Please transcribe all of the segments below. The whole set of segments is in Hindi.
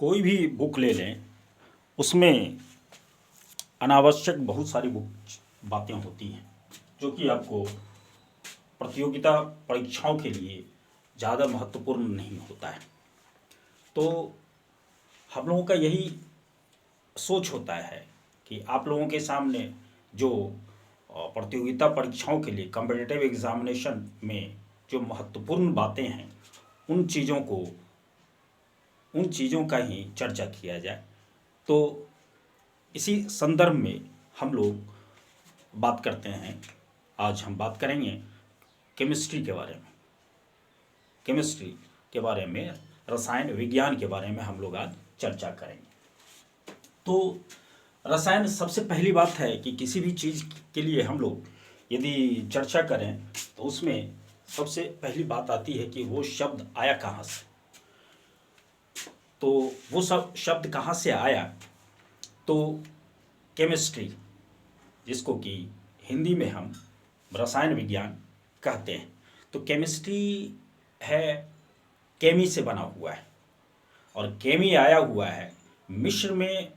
कोई भी बुक ले लें, उसमें अनावश्यक बहुत सारी बातें होती हैं जो कि आपको प्रतियोगिता परीक्षाओं के लिए ज़्यादा महत्वपूर्ण नहीं होता है। तो हम लोगों का यही सोच होता है कि आप लोगों के सामने जो प्रतियोगिता परीक्षाओं के लिए कॉम्पिटिटिव एग्जामिनेशन में जो महत्वपूर्ण बातें हैं उन चीज़ों का ही चर्चा किया जाए। तो इसी संदर्भ में हम लोग बात करते हैं। आज हम बात करेंगे केमिस्ट्री के बारे में। केमिस्ट्री के बारे में, रसायन विज्ञान के बारे में हम लोग आज चर्चा करेंगे। तो रसायन, सबसे पहली बात है कि किसी भी चीज़ के लिए हम लोग यदि चर्चा करें तो उसमें सबसे पहली बात आती है कि वो शब्द आया कहाँ से। तो वो सब शब्द कहाँ से आया, तो केमिस्ट्री, जिसको कि हिंदी में हम रसायन विज्ञान कहते हैं, तो केमिस्ट्री है, केमी से बना हुआ है। और केमी आया हुआ है मिस्र में,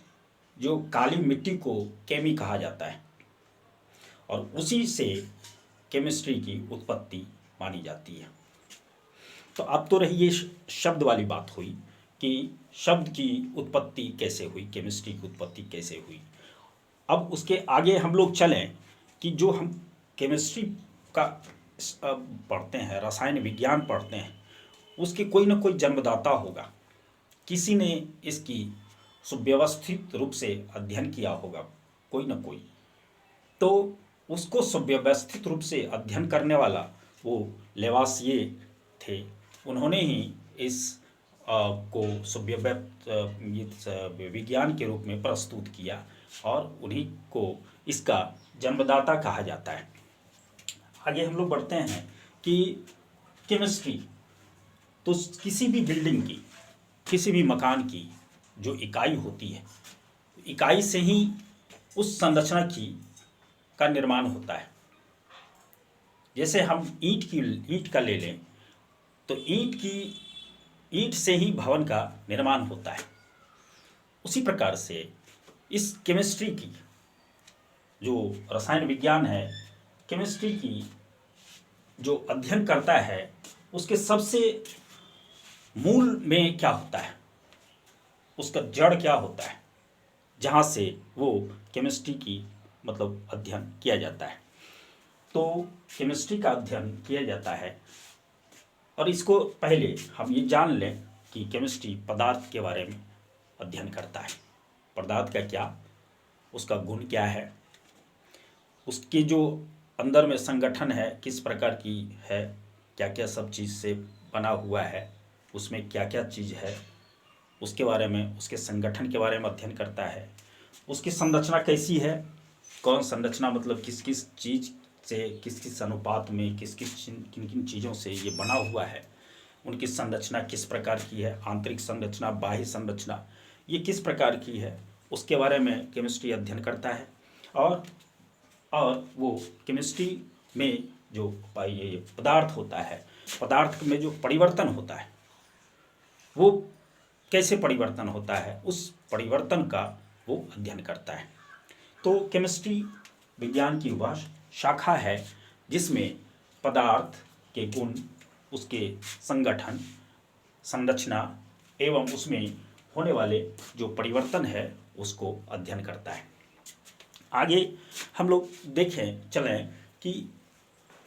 जो काली मिट्टी को केमी कहा जाता है, और उसी से केमिस्ट्री की उत्पत्ति मानी जाती है। तो अब तो रही ये शब्द वाली बात हुई कि शब्द की उत्पत्ति कैसे हुई, केमिस्ट्री की उत्पत्ति कैसे हुई। अब उसके आगे हम लोग चलें कि जो हम केमिस्ट्री का पढ़ते हैं, रसायन विज्ञान पढ़ते हैं, उसके कोई ना कोई जन्मदाता होगा। किसी ने इसकी सुव्यवस्थित रूप से अध्ययन किया होगा, कोई ना कोई। तो उसको सुव्यवस्थित रूप से अध्ययन करने वाला वो लेवासिये थे। उन्होंने ही इस को विज्ञान के रूप में प्रस्तुत किया और उन्हीं को इसका जन्मदाता कहा जाता है। आगे हम लोग बढ़ते हैं कि केमिस्ट्री तो किसी भी बिल्डिंग की, किसी भी मकान की जो इकाई होती है, इकाई से ही उस संरचना का निर्माण होता है। जैसे हम ईंट का ले लें तो ईंट से ही भवन का निर्माण होता है। उसी प्रकार से इस केमिस्ट्री की, जो रसायन विज्ञान है, केमिस्ट्री की जो अध्ययन करता है, उसके सबसे मूल में क्या होता है, उसका जड़ क्या होता है, जहाँ से वो केमिस्ट्री की मतलब अध्ययन किया जाता है। तो केमिस्ट्री का अध्ययन किया जाता है, और इसको पहले हम ये जान लें कि केमिस्ट्री पदार्थ के बारे में अध्ययन करता है। पदार्थ का क्या, उसका गुण क्या है, उसके जो अंदर में संगठन है किस प्रकार की है, क्या क्या सब चीज़ से बना हुआ है, उसमें क्या क्या चीज़ है, उसके बारे में, उसके संगठन के बारे में अध्ययन करता है। उसकी संरचना कैसी है, कौन संरचना मतलब किस किस चीज़ से, किस किस अनुपात में, किन किन चीज़ों से ये बना हुआ है, उनकी संरचना किस प्रकार की है, आंतरिक संरचना, बाह्य संरचना ये किस प्रकार की है, उसके बारे में केमिस्ट्री अध्ययन करता है। और वो केमिस्ट्री में जो ये पदार्थ होता है, पदार्थ में जो परिवर्तन होता है, वो कैसे परिवर्तन होता है, उस परिवर्तन का वो अध्ययन करता है। तो केमिस्ट्री विज्ञान की वह शाखा है जिसमें पदार्थ के गुण, उसके संगठन, संरचना एवं उसमें होने वाले जो परिवर्तन है उसको अध्ययन करता है। आगे हम लोग देखें चलें कि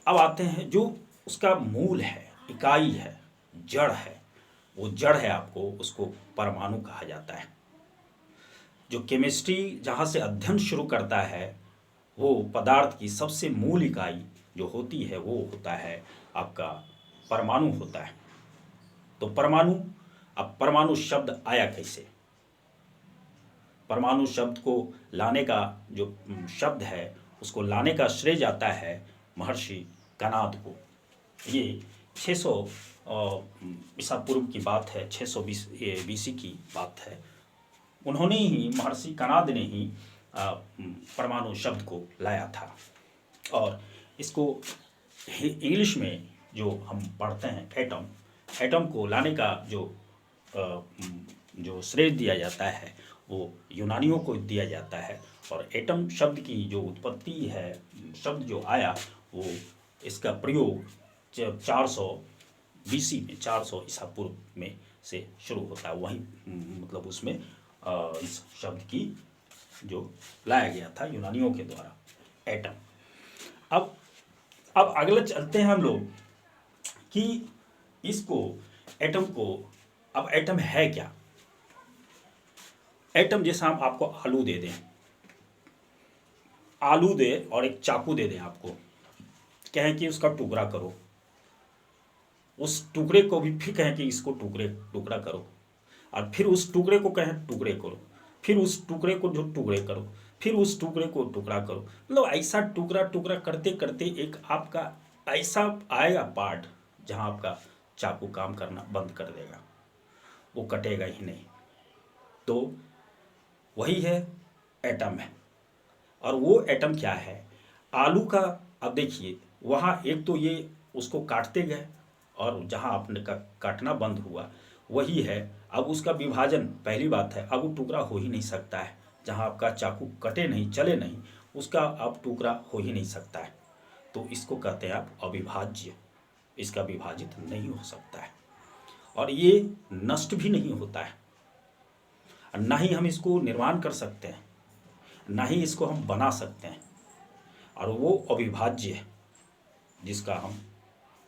अब आते हैं जो उसका मूल है, इकाई है, जड़ है। वो जड़ है आपको, उसको परमाणु कहा जाता है। जो केमिस्ट्री जहाँ से अध्ययन शुरू करता है, वो पदार्थ की सबसे मूल इकाई जो होती है वो होता है आपका परमाणु होता है। तो परमाणु, अब परमाणु शब्द आया कैसे, परमाणु शब्द को लाने का जो शब्द है उसको लाने का श्रेय जाता है महर्षि कणाद को। ये 600 ईसा पूर्व की बात है, 620 BC की बात है। उन्होंने ही, महर्षि कणाद ने ही परमाणु शब्द को लाया था। और इसको इंग्लिश में जो हम पढ़ते हैं एटम, एटम को लाने का जो जो श्रेय दिया जाता है वो यूनानियों को दिया जाता है। और एटम शब्द की जो उत्पत्ति है, शब्द जो आया, वो इसका प्रयोग 400 BC में, 400 ईसा पूर्व में से शुरू होता है। वहीं मतलब उसमें इस शब्द की जो लाया गया था यूनानियों के द्वारा, एटम। अब अगला चलते हैं हम लोग कि इसको, एटम को, अब एटम है क्या। एटम जैसा हम आपको आलू दे दें, आलू दे और एक चाकू दे दें आपको, कहें कि उसका टुकड़ा करो, उस टुकड़े को भी फिर कहें कि इसको टुकड़ा करो, और फिर उस टुकड़े को कहें टुकड़े करो, फिर उस टुकड़े को जो टुकड़े करो, फिर उस टुकड़े को टुकड़ा करो। मतलब ऐसा टुकड़ा टुकड़ा करते करते एक आपका ऐसा आएगा पार्ट जहां आपका चाकू काम करना बंद कर देगा, वो कटेगा ही नहीं। तो वही है एटम है। और वो एटम क्या है, आलू का। अब देखिए वहाँ एक तो ये उसको काटते गए और जहाँ आपने काटना बंद हुआ वही है। अब उसका विभाजन, पहली बात है, अब वो टुकड़ा हो ही नहीं सकता है। जहाँ आपका चाकू कटे नहीं, चले नहीं, उसका अब टुकड़ा हो ही नहीं सकता है। तो इसको कहते हैं आप अविभाज्य, इसका विभाजित नहीं हो सकता है और ये नष्ट भी नहीं होता है। ना ही हम इसको निर्माण कर सकते हैं, ना ही इसको हम बना सकते हैं। और वो अविभाज्य है जिसका हम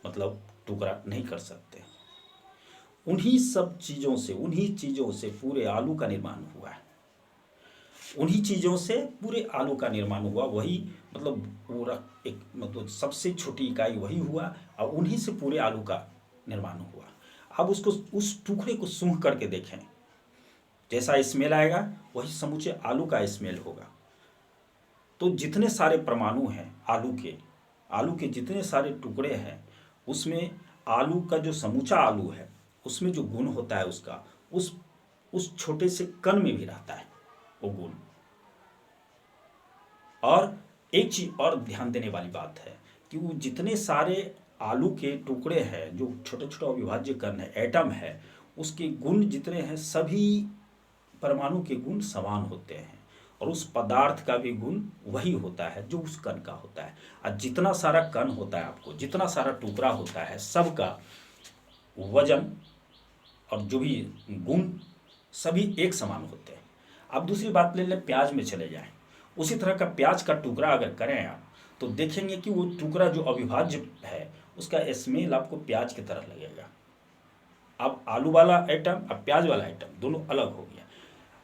मतलब टुकड़ा नहीं कर सकते। उन्हीं सब चीज़ों से, उन्हीं चीज़ों से पूरे आलू का निर्माण हुआ है, उन्हीं चीज़ों से पूरे आलू का निर्माण हुआ। वही मतलब पूरा एक मतलब सबसे छोटी इकाई वही हुआ और उन्हीं से पूरे आलू का निर्माण हुआ। अब उसको, उस टुकड़े को सूंघ करके देखें, जैसा स्मेल आएगा वही समूचे आलू का स्मेल होगा। तो जितने सारे परमाणु हैं आलू के जितने सारे टुकड़े हैं, उसमें आलू का जो समूचा आलू है उसमें जो गुण होता है उसका, उस छोटे से कण में भी रहता है वो गुण। और एक चीज और ध्यान देने वाली बात है कि वो जितने सारे आलू के टुकड़े हैं, जो छोटे छोटे अविभाज्य कण है, एटम है, उसके गुण जितने हैं सभी परमाणु के गुण समान होते हैं और उस पदार्थ का भी गुण वही होता है जो उस कण का होता है। और जितना सारा कण होता है, आपको जितना सारा टुकड़ा होता है, सबका वजन और जो भी गुण सभी एक समान होते हैं। अब दूसरी बात ले लें, प्याज में चले जाएं, उसी तरह का प्याज का टुकड़ा अगर करें आप तो देखेंगे कि वो टुकड़ा जो अविभाज्य है उसका स्मेल आपको प्याज की तरह लगेगा। अब आलू वाला आइटम और प्याज वाला आइटम दोनों अलग हो गया।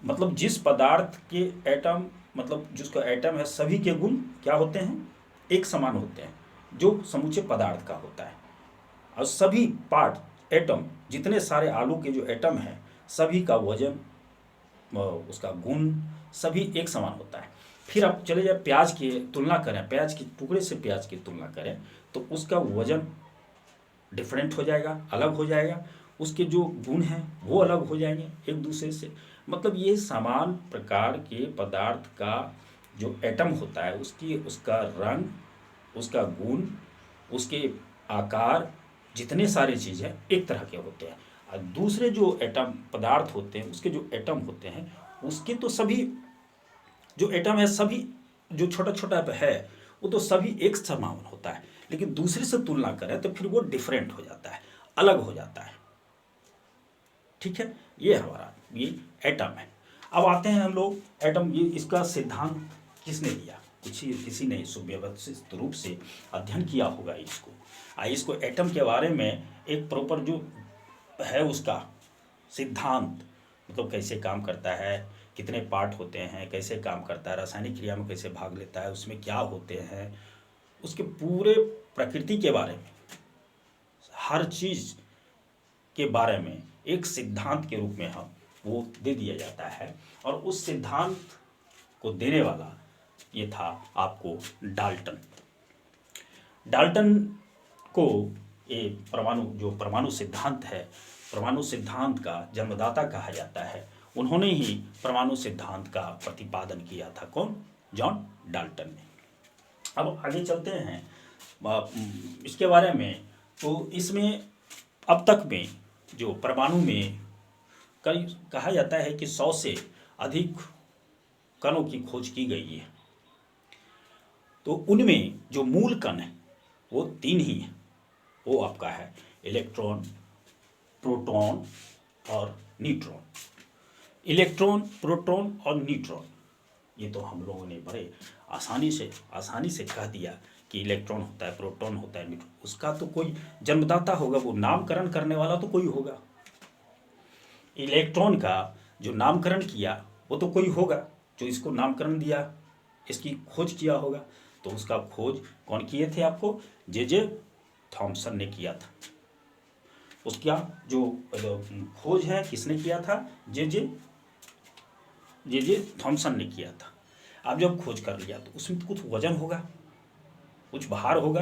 मतलब जिस पदार्थ के एटम, मतलब जिसका एटम है, सभी के गुण क्या होते हैं, एक समान होते हैं, जो समूचे पदार्थ का होता है। और सभी पार्ट एटम, जितने सारे आलू के जो एटम हैं, सभी का वजन, उसका गुण सभी एक समान होता है। फिर आप चले जाए प्याज की तुलना करें, प्याज के टुकड़े से प्याज की तुलना करें तो उसका वजन डिफरेंट हो जाएगा, अलग हो जाएगा, उसके जो गुण हैं वो अलग हो जाएंगे एक दूसरे से। मतलब ये समान प्रकार के पदार्थ का जो एटम होता है उसका रंग, उसका गुण, उसके आकार, जितने सारे चीज़ें एक तरह के होते हैं। और दूसरे जो एटम पदार्थ होते हैं उसके जो एटम होते हैं उसके तो सभी जो एटम है, सभी जो छोटा छोटा है वो तो सभी एक समान होता है, लेकिन दूसरे से तुलना करें तो फिर वो डिफरेंट हो जाता है, अलग हो जाता है। ठीक है, ये हमारा ये एटम है। अब आते हैं हम लोग एटम, ये इसका सिद्धांत किसने दिया, किसी ने सुव्यवस्थित रूप से अध्ययन किया होगा इसको। इसको एटम के बारे में एक प्रॉपर जो है उसका सिद्धांत, मतलब कैसे काम करता है, कितने पार्ट होते हैं, कैसे काम करता है, रासायनिक क्रिया में कैसे भाग लेता है, उसमें क्या होते हैं, उसके पूरे प्रकृति के बारे में, हर चीज़ के बारे में एक सिद्धांत के रूप में हम वो दे दिया जाता है। और उस सिद्धांत को देने वाला ये था आपको डाल्टन। डाल्टन को ये परमाणु सिद्धांत है, परमाणु सिद्धांत का जन्मदाता कहा जाता है। उन्होंने ही परमाणु सिद्धांत का प्रतिपादन किया था। कौन? जॉन डाल्टन ने। अब आगे चलते हैं इसके बारे में। तो इसमें अब तक में जो परमाणु में कई कहा जाता है कि 100 से अधिक कणों की खोज की गई है। तो उनमें जो मूल कण है वो 3 ही है। वो आपका है इलेक्ट्रॉन, प्रोटॉन और न्यूट्रॉन। इलेक्ट्रॉन, प्रोटॉन और न्यूट्रॉन, ये तो हम लोगों ने बड़े आसानी से कह दिया कि इलेक्ट्रॉन होता है, प्रोटॉन होता है, न्यूट्रॉन। उसका तो कोई जन्मदाता होगा, वो नामकरण करने वाला तो कोई होगा। इलेक्ट्रॉन का जो नामकरण किया वो तो कोई होगा, जो इसको नामकरण दिया, इसकी खोज किया होगा। तो उसका खोज कौन किए थे आपको? जे थॉमसन ने किया था। उसका जो खोज है किसने किया था? जे थॉमसन ने किया था। अब जब खोज कर लिया तो उसमें कुछ वजन होगा, कुछ भार होगा,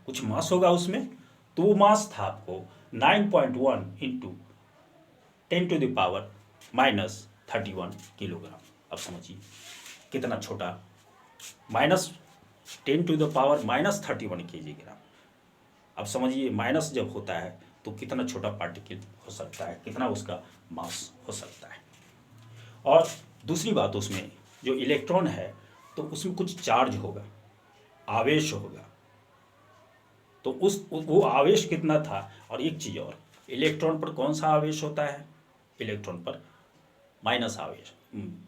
कुछ मास होगा उसमें। तो वो मास था आपको 9.1 इंटू 10⁻³ किलोग्राम। अब समझिए कितना छोटा, -10⁻³ kg। अब समझिए माइनस जब होता है तो कितना छोटा पार्टिकल हो सकता है, कितना उसका मास हो सकता है। और दूसरी बात, उसमें जो इलेक्ट्रॉन है तो उसमें कुछ चार्ज होगा, आवेश होगा। तो वो आवेश कितना था? और एक चीज़ और, इलेक्ट्रॉन पर कौन सा आवेश होता है? इलेक्ट्रॉन पर माइनस आवेश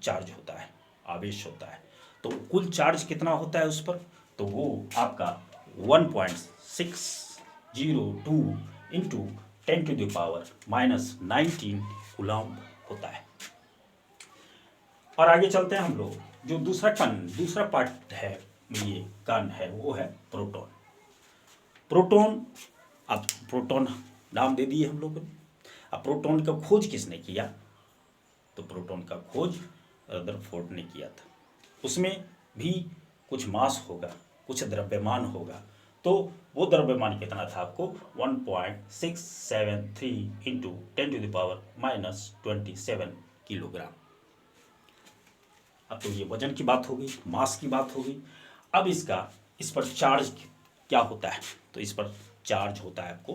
चार्ज होता है, आवेश होता है। तो कुल चार्ज कितना होता है उस पर? तो वो आपका 1.602 इंटू 10⁻⁻19 कूलम्ब होता है। और आगे चलते हैं हम लोग। जो दूसरा पार्ट है, ये कण है, वो है प्रोटॉन। प्रोटॉन, अब प्रोटॉन नाम दे दिए हम लोगों ने। अब प्रोटॉन का खोज किसने किया? तो प्रोटॉन का खोज रदरफोर्ड ने किया था। उसमें भी कुछ मास होगा, कुछ द्रव्यमान होगा। तो वो द्रव्यमान कितना था आपको? 1.673 इंटू 10⁻⁻27 किलोग्राम। अब तो ये वजन की बात हो गई, मास की बात हो गई। अब इस पर चार्ज क्या होता है? तो इस पर चार्ज होता है आपको,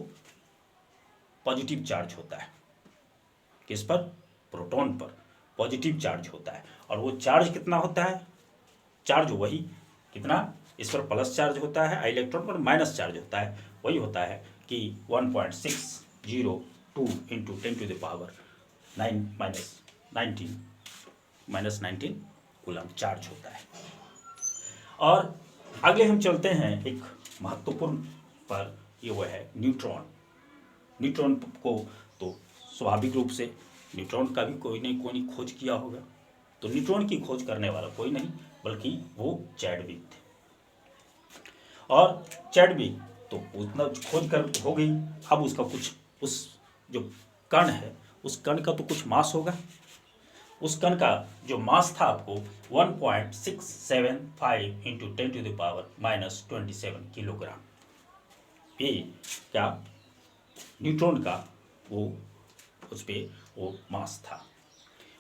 पॉजिटिव चार्ज होता है। किस पर? प्रोटॉन पर पॉजिटिव चार्ज होता है। और वो चार्ज कितना होता है? चार्ज वही कितना, इस पर प्लस चार्ज होता है, इलेक्ट्रॉन पर माइनस चार्ज होता है। वही होता है कि 1.602 इंटू 10⁻⁻19 कूलम्ब चार्ज होता है। और आगे हम चलते हैं एक महत्वपूर्ण पर, ये वो है न्यूट्रॉन। न्यूट्रॉन को तो स्वाभाविक रूप से न्यूट्रॉन का भी कोई नहीं खोज किया होगा। तो न्यूट्रॉन की खोज करने वाला कोई नहीं बल्कि वो चैडविक थे। और चैडविक तो उतना खोज कर हो गई। अब उसका कुछ, उस जो कण है उस कण का तो कुछ मास होगा। उस कण का जो मास था आपको 1.675 इंटू 10⁻⁻27 किलोग्राम। ये क्या? न्यूट्रॉन का वो, उस पर वो मास था।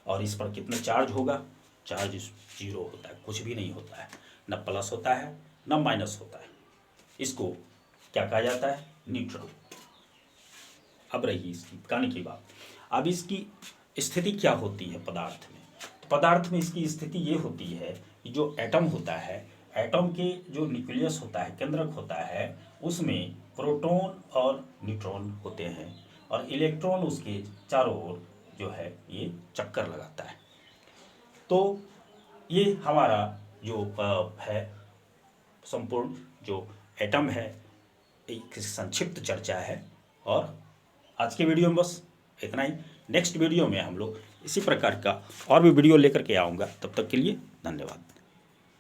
और इस पर कितना चार्ज होगा? चार्ज 0 होता है, कुछ भी नहीं होता है, न प्लस होता है न माइनस होता है। इसको क्या कहा जाता है? न्यूट्रॉन। अब रही इसकी कण की बात। अब इसकी स्थिति क्या होती है पदार्थ में? तो पदार्थ में इसकी स्थिति ये होती है कि जो एटम होता है, एटम के जो न्यूक्लियस होता है, केंद्रक होता है, उसमें प्रोटॉन और न्यूट्रॉन होते हैं। और इलेक्ट्रॉन उसके चारों ओर जो है ये चक्कर लगाता है। तो ये हमारा जो है संपूर्ण जो एटम है, एक संक्षिप्त चर्चा है। और आज के वीडियो में बस इतना ही। नेक्स्ट वीडियो में हम लोग इसी प्रकार का और भी वीडियो लेकर के आऊँगा। तब तक के लिए धन्यवाद।